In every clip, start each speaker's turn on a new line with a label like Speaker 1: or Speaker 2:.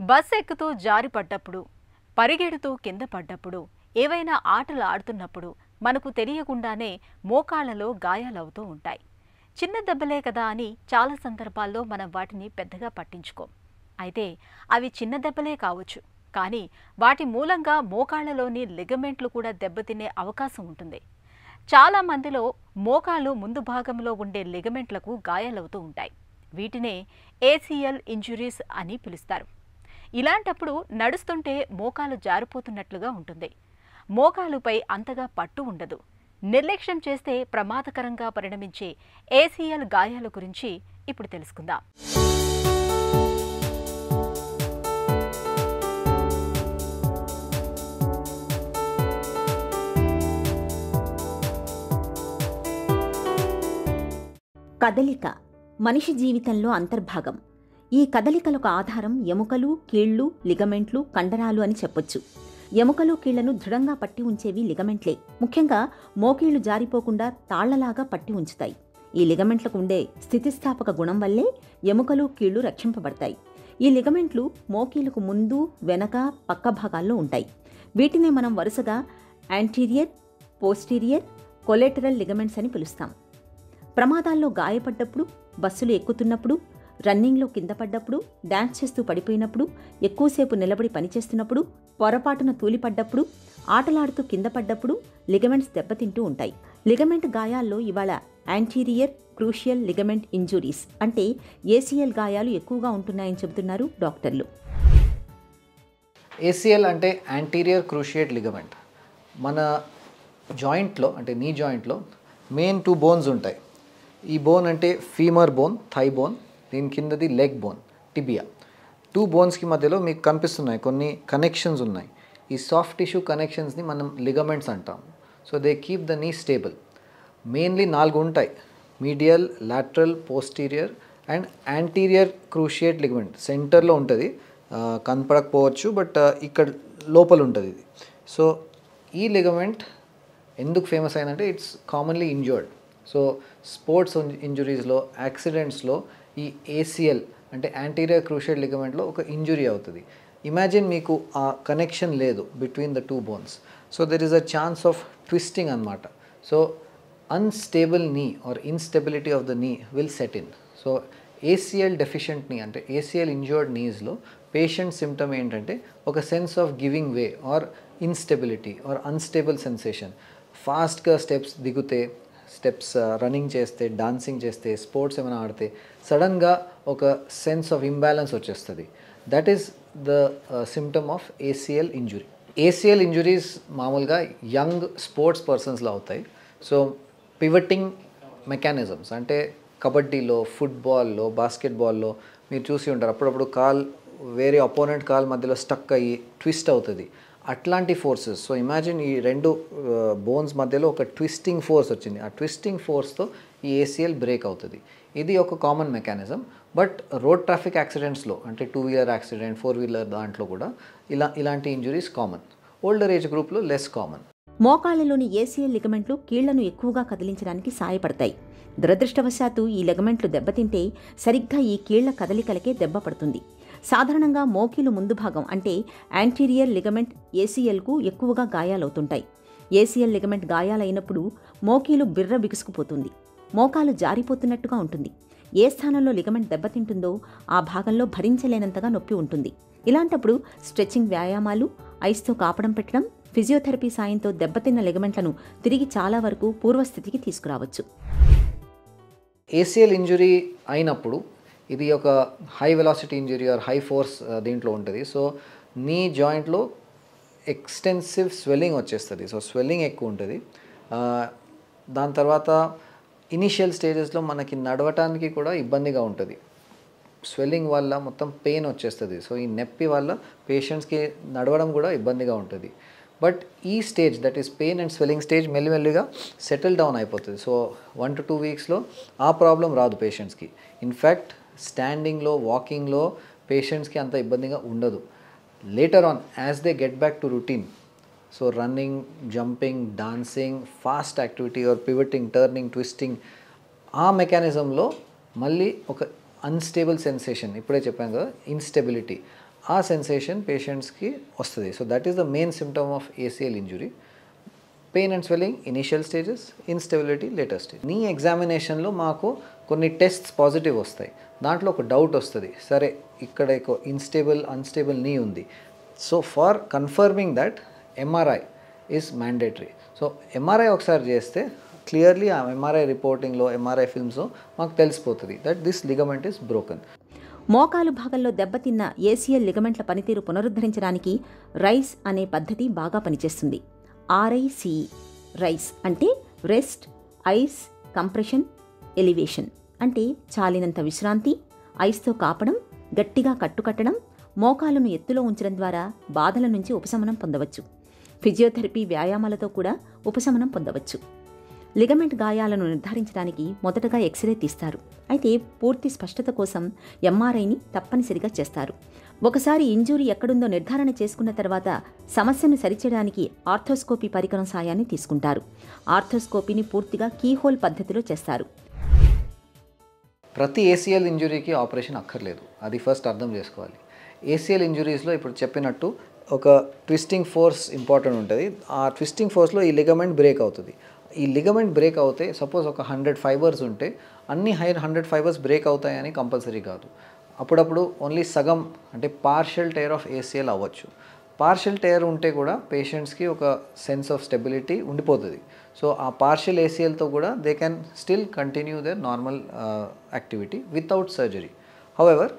Speaker 1: Bus ఎక్కుతూ జారి పడ్డప్పుడు, పరిగెడుతూ కింద పడ్డప్పుడు, ఏవైనా ఆటలు ఆడుతున్నప్పుడు మనకు తెలియకుండానే మోకాళ్లలో గాయాలవుతూ ఉంటాయి. చిన్న దెబ్బలే కదా అని చాలా సందర్భాల్లో మనం వాటిని పెద్దగా పట్టించుకోం. అయితే అవి చిన్న దెబ్బలే కావచ్చు, కానీ వాటి మూలంగా మోకాళ్లలోని లిగమెంట్లు కూడా దెబ్బతినే అవకాశం ఉంటుంది. చాలా మందిలో మోకాలు ముందు భాగంలో ఉండే లిగమెంట్లకు గాయాలవుతూ ఉంటాయి. వీటినే ఏసీఎల్ ఇంజురీస్ అని పిలుస్తారు. ఇలాంటప్పుడు నడుస్తుంటే మోకాలు జారిపోతున్నట్లుగా ఉంటుంది. మోకాలుపై అంతగా పట్టు ఉండదు. నిర్లక్ష్యం చేస్తే ప్రమాదకరంగా పరిణమించే ఏసీఎల్ గాయాల గురించి ఇప్పుడు తెలుసుకుందాం.
Speaker 2: కదలిక మనిషి జీవితంలో అంతర్భాగం. ఈ కదలికలకు ఆధారం ఎముకలు, కీళ్లు, లిగమెంట్లు, కండరాలు అని చెప్పొచ్చు. ఎముకలు, కీళ్లను దృఢంగా పట్టి ఉంచేవి లిగమెంట్లే. ముఖ్యంగా మోకీళ్లు జారిపోకుండా తాళ్లలాగా పట్టి ఉంచుతాయి. ఈ లిగమెంట్లకు ఉండే స్థితిస్థాపక గుణం వల్లే ఎముకలు, కీళ్లు రక్షింపబడతాయి. ఈ లిగమెంట్లు మోకీలకు ముందు, వెనక, పక్క భాగాల్లో ఉంటాయి. వీటినే మనం వరుసగా యాంటీరియర్, పోస్టీరియర్, కొలేటరల్ లిగమెంట్స్ అని పిలుస్తాం. ప్రమాదాల్లో గాయపడ్డప్పుడు, బస్సులు ఎక్కుతున్నప్పుడు, రన్నింగ్లో కింద పడ్డప్పుడు, డాన్స్ చేస్తూ పడిపోయినప్పుడు, ఎక్కువసేపు నిలబడి పనిచేస్తున్నప్పుడు, పొరపాటున తూలిపడ్డప్పుడు, ఆటలాడుతూ కింద పడ్డప్పుడు లిగమెంట్స్ దెబ్బతింటూ ఉంటాయి. లిగమెంట్ గాయాల్లో ఇవాళ యాంటీరియర్ క్రూషియల్ లిగమెంట్ ఇంజురీస్ అంటే ఏసీఎల్ గాయాలు ఎక్కువగా ఉంటున్నాయని చెబుతున్నారు డాక్టర్లు.
Speaker 3: ఏసీఎల్ అంటే యాంటీరియర్ క్రూషియేట్ లిగమెంట్. మన జాయింట్లో అంటే నీ జాయింట్లో మెయిన్ 2 బోన్స్ ఉంటాయి. ఈ బోన్ అంటే ఫీమర్ బోన్, థై బోన్, దీని కిందది లెగ్ బోన్, టిబియా. 2 బోన్స్కి మధ్యలో మీకు కనిపిస్తున్నాయి కొన్ని కనెక్షన్స్ ఉన్నాయి. ఈ సాఫ్ట్ టిష్యూ కనెక్షన్స్ని మనం లిగమెంట్స్ అంటాం. So they keep the knee stable. Mainly 4 ఉంటాయి: medial, lateral, posterior and anterior cruciate ligament. సెంటర్లో ఉంటుంది, కనపడకపోవచ్చు, బట్ ఇక్కడ లోపల ఉంటుంది ఇది. సో ఈ లిగమెంట్ ఎందుకు ఫేమస్ అయిందంటే it's commonly injured. So sports ఇంజురీస్లో, యాక్సిడెంట్స్లో ఈ ఏసీఎల్ అంటే యాంటీరియర్ క్రూషియేట్ లిగమెంట్లో ఒక ఇంజురీ అవుతుంది. ఇమాజిన్ మీకు ఆ కనెక్షన్ లేదు between the 2 bones. So there is a chance of twisting అనమాట. So unstable knee or instability of the knee will set in. So ACL deficient knee అంటే ACL injured నీస్లో patient symptom ఏంటంటే ఒక sense of giving way or instability or unstable sensation. ఫాస్ట్గా steps దిగితే, steps running చేస్తే, dancing చేస్తే, sports ఏమైనా ఆడితే సడన్గా ఒక సెన్స్ ఆఫ్ ఇంబ్యాలెన్స్ వచ్చేస్తుంది. That is the symptom of ACL injury. ACL injuries మామూలుగా యంగ్ స్పోర్ట్స్ పర్సన్స్లో అవుతాయి. సో పివటింగ్ మెకానిజమ్స్ అంటే కబడ్డీలో, ఫుట్బాల్లో, బాస్కెట్బాల్లో మీరు చూసి ఉంటారు. అప్పుడప్పుడు కాల్ వేరే అపోనెంట్ కాల్ మధ్యలో స్టక్ అయ్యి ట్విస్ట్ అవుతుంది. అట్లాంటి ఫోర్సెస్. సో ఇమాజిన్ ఈ 2 బోన్స్ మధ్యలో ఒక ట్విస్టింగ్ ఫోర్స్ వచ్చింది. ఆ ట్విస్టింగ్ ఫోర్స్తో ఈ ఏసీఎల్ బ్రేక్ అవుతుంది. ఇది ఒక common mechanism. But road traffic యాక్సిడెంట్స్లో అంటే 2 వీలర్ యాక్సిడెంట్, 4 వీలర్ దాంట్లో కూడా ఇలాంటి ఇంజురీస్ కామన్. ఓల్డర్ ఏజ్ గ్రూప్లో లెస్ కామన్.
Speaker 2: మోకాళ్లలోని ఏసీఎల్ లిగమెంట్లు కీళ్లను ఎక్కువగా కదిలించడానికి సాయపడతాయి. దురదృష్టవశాత్తు ఈ లిగమెంట్లు దెబ్బతింటే సరిగ్గా ఈ కీళ్ల కదలికలకే దెబ్బ పడుతుంది. సాధారణంగా మోకీలు ముందు భాగం అంటే యాంటీరియర్ లిగమెంట్ ఏసీఎల్కు ఎక్కువగా గాయాలవుతుంటాయి. ACL ligament గాయాలైనప్పుడు మోకీలు బిర్ర బిగుసుకుపోతుంది. మోకాలు జారిపోతున్నట్టుగా ఉంటుంది. ఏ స్థానంలో లిగమెంట్ దెబ్బతింటుందో ఆ భాగంలో భరించలేనంతగా నొప్పి ఉంటుంది. ఇలాంటప్పుడు స్ట్రెచ్చింగ్ వ్యాయామాలు, ఐస్తో కాపడం పెట్టడం, ఫిజియోథెరపీ సాయంతో దెబ్బతిన్న లిగమెంట్లను తిరిగి చాలా వరకు పూర్వస్థితికి తీసుకురావచ్చు.
Speaker 3: ఏసీఎల్ ఇంజురీ అయినప్పుడు ఇది ఒక high velocity injury are high force దీంట్లో ఉంటుంది. సో నీ జాయింట్లో ఎక్స్టెన్సివ్ స్వెల్లింగ్ వచ్చేస్తుంది. సో స్వెల్లింగ్ ఎక్కువ ఉంటుంది. దాని తర్వాత ఇనీషియల్ స్టేజెస్లో మనకి నడవటానికి కూడా ఇబ్బందిగా ఉంటుంది. స్వెల్లింగ్ వల్ల మొత్తం పెయిన్ వచ్చేస్తుంది. సో ఈ నొప్పి వల్ల పేషెంట్స్కి నడవడం కూడా ఇబ్బందిగా ఉంటుంది. బట్ ఈ stage that is pain and swelling stage మెల్లిమెల్లిగా సెటిల్ డౌన్ అయిపోతుంది. సో 1 to 2 వీక్స్లో ఆ ప్రాబ్లం రాదు పేషెంట్స్కి. ఇన్ఫ్యాక్ట్ స్టాండింగ్లో, వాకింగ్లో పేషెంట్స్కి అంత ఇబ్బందిగా ఉండదు. Later on as they get back to routine, so running, jumping, dancing, fast activity or pivoting, turning, twisting, ఆ మెకానిజంలో మళ్ళీ ఒక అన్స్టేబుల్ సెన్సేషన్, ఇప్పుడే చెప్పాను కదా ఇన్స్టెబిలిటీ, ఆ సెన్సేషన్ పేషెంట్స్కి వస్తుంది. So that is the main symptom of ACL injury. Pain and swelling initial stages, instability later stage. నీ ఎగ్జామినేషన్లో మాకు కొన్ని టెస్ట్స్ పాజిటివ్ వస్తాయి. దాంట్లో ఒక డౌట్ వస్తుంది, సరే ఇక్కడ అన్స్టేబుల్ నీ ఉంది. So for confirming that MRI is mandatory. So MRI ఒకసారి చేస్తే క్లియర్లీ ఆ ఎంఆర్ఐ రిపోర్టింగ్లో, ఎంఆర్ఐ ఫిల్మ్స్లో మాకు తెలిసిపోతుంది that this ligament is broken.
Speaker 2: మోకాలు భాగంలో దెబ్బతిన్న ఏసీఎల్ లిగమెంట్ల పనితీరు పునరుద్ధరించడానికి రైస్ అనే పద్ధతి బాగా పనిచేస్తుంది. RICE రైస్ అంటే రెస్ట్, ఐస్, కంప్రెషన్, ఎలివేషన్ అంటే చాలినంత విశ్రాంతి, ఐస్తో కాపడం, గట్టిగా కట్టుకట్టడం, మోకాలను ఎత్తులో ఉంచడం ద్వారా బాధల నుంచి ఉపశమనం పొందవచ్చు. ఫిజియోథెరపీ వ్యాయామాలతో కూడా ఉపశమనం పొందవచ్చు. లిగమెంట్ గాయాలను నిర్ధారించడానికి మొదటగా ఎక్స్రే తీస్తారు. అయితే పూర్తి స్పష్టత కోసం ఎంఆర్ఐని తప్పనిసరిగా చేస్తారు. ఒకసారి ఇంజూరీ ఎక్కడుందో నిర్ధారణ చేసుకున్న తర్వాత సమస్యను సరిచేయడానికి ఆర్థోస్కోపీ పరికరం సాయాన్ని తీసుకుంటారు. ఆర్థోస్కోపీని పూర్తిగా కీహోల్ పద్ధతిలో చేస్తారు.
Speaker 3: ప్రతి ఏసీఎల్ ఇంజురీకి ఆపరేషన్ అక్కర్లేదు, అది ఫస్ట్ అర్థం చేసుకోవాలి. ఏసీఎల్ ఇంజురీస్లో ఇప్పుడు చెప్పినట్టు ఒక ట్విస్టింగ్ ఫోర్స్ ఇంపార్టెంట్ ఉంటుంది. ఆ ట్విస్టింగ్ ఫోర్స్లో ఈ లిగమెంట్ బ్రేక్ అవుతుంది. ఈ లిగమెంట్ బ్రేక్ అవుతే సపోజ్ ఒక 100 ఫైబర్స్ ఉంటే అన్ని 100 ఫైబర్స్ బ్రేక్ అవుతాయని కంపల్సరీ కాదు. అప్పుడప్పుడు ఓన్లీ సగం అంటే పార్షియల్ టైర్ ఆఫ్ ఏసీఎల్ అవ్వచ్చు. పార్షియల్ టైర్ ఉంటే కూడా పేషెంట్స్కి ఒక సెన్స్ ఆఫ్ స్టెబిలిటీ ఉండిపోతుంది. సో ఆ పార్షియల్ ఏసీఎల్తో కూడా they can still continue their normal activity without surgery. However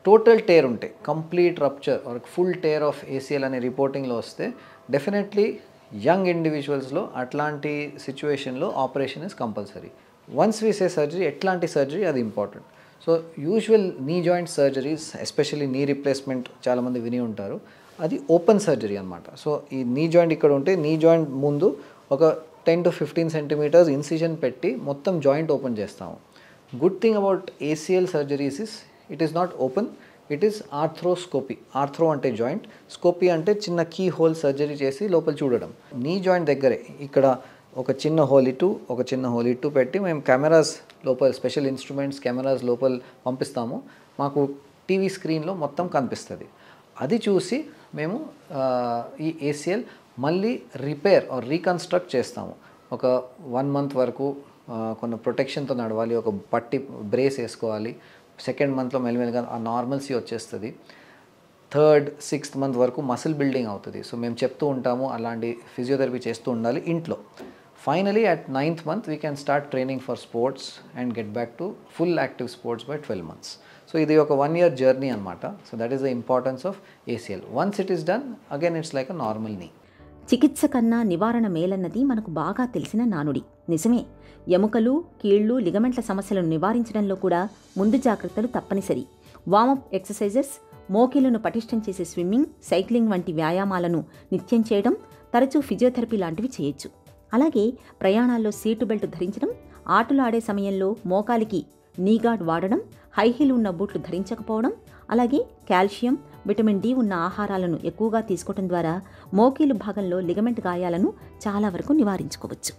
Speaker 3: total tear ఉంటే, complete rupture or full tear of ACL అనే రిపోర్టింగ్లో వస్తే డెఫినెట్లీ యంగ్ ఇండివిజువల్స్లో అట్లాంటి సిచ్యువేషన్లో operation is compulsory. Once we say surgery, ఎట్లాంటి సర్జరీ అది important. So usual knee joint surgeries, especially knee replacement చాలామంది విని ఉంటారు, అది ఓపెన్ సర్జరీ అనమాట. సో ఈ నీ జాయింట్ ఇక్కడ ఉంటే నీ జాయింట్ ముందు ఒక 10 to 15 సెంటీమీటర్స్ ఇన్సిజన్ పెట్టి మొత్తం జాయింట్ ఓపెన్ చేస్తాము. Good thing about ACL surgeries is it is not open, it is arthroscopy. Arthro అంటే జాయింట్, స్కోపీ అంటే చిన్న కీ హోల్ సర్జరీ చేసి లోపల చూడడం. నీ జాయింట్ దగ్గరే ఇక్కడ ఒక చిన్న హోల్ ఇటు, ఒక చిన్న హోల్ ఇటు పెట్టి మేము కెమెరాస్ లోపల, స్పెషల్ ఇన్స్ట్రుమెంట్స్ కెమెరాస్ లోపల పంపిస్తాము. మాకు టీవీ స్క్రీన్లో మొత్తం కనిపిస్తుంది. అది చూసి మేము ఈ ఏసీఎల్ మళ్ళీ రిపేర్ ఆర్ రీకన్స్ట్రక్ట్ చేస్తాము. ఒక 1 month వరకు కొన్ని ప్రొటెక్షన్తో నడవాలి, ఒక పట్టి బ్రేస్ వేసుకోవాలి. 2nd monthలో మెల్లిమెల్లిగా ఆ నార్మల్సీ వచ్చేస్తుంది. 3rd, 6th month వరకు మసిల్ బిల్డింగ్ అవుతుంది. సో మేము చెప్తూ ఉంటాము అలాంటి ఫిజియోథెరపీ చేస్తూ ఉండాలి ఇంట్లో. Finally at 9th month we can start training for sports and get back to full active sports by 12 months. So ఇది ఒక 1 year జర్నీ అనమాట. So that is the importance of ACL. Once it is done again it's like a normal నీ.
Speaker 2: చికిత్స కన్నా నివారణ మేలన్నది మనకు బాగా తెలిసిన నానుడి. నిజమే, ఎముకలు, కీళ్లు, లిగమెంట్ల సమస్యలను నివారించడంలో కూడా ముందు జాగ్రత్తలు తప్పనిసరి. వార్మప్ ఎక్సర్సైజెస్, మోకీలను పటిష్టం చేసే స్విమ్మింగ్, సైక్లింగ్ వంటి వ్యాయామాలను నిత్యం చేయడం, తరచూ ఫిజియోథెరపీ లాంటివి చేయొచ్చు. అలాగే ప్రయాణాల్లో సీటు బెల్ట్ ధరించడం, ఆటలు ఆడే సమయంలో మోకాలికి నీగార్డ్ వాడడం, హైహీల్ ఉన్న బూట్లు ధరించకపోవడం, అలాగే కాల్షియం, విటమిన్ డి ఉన్న ఆహారాలను ఎక్కువగా తీసుకోవడం ద్వారా మోకీలు భాగంలో లిగమెంట్ గాయాలను చాలా వరకు నివారించుకోవచ్చు.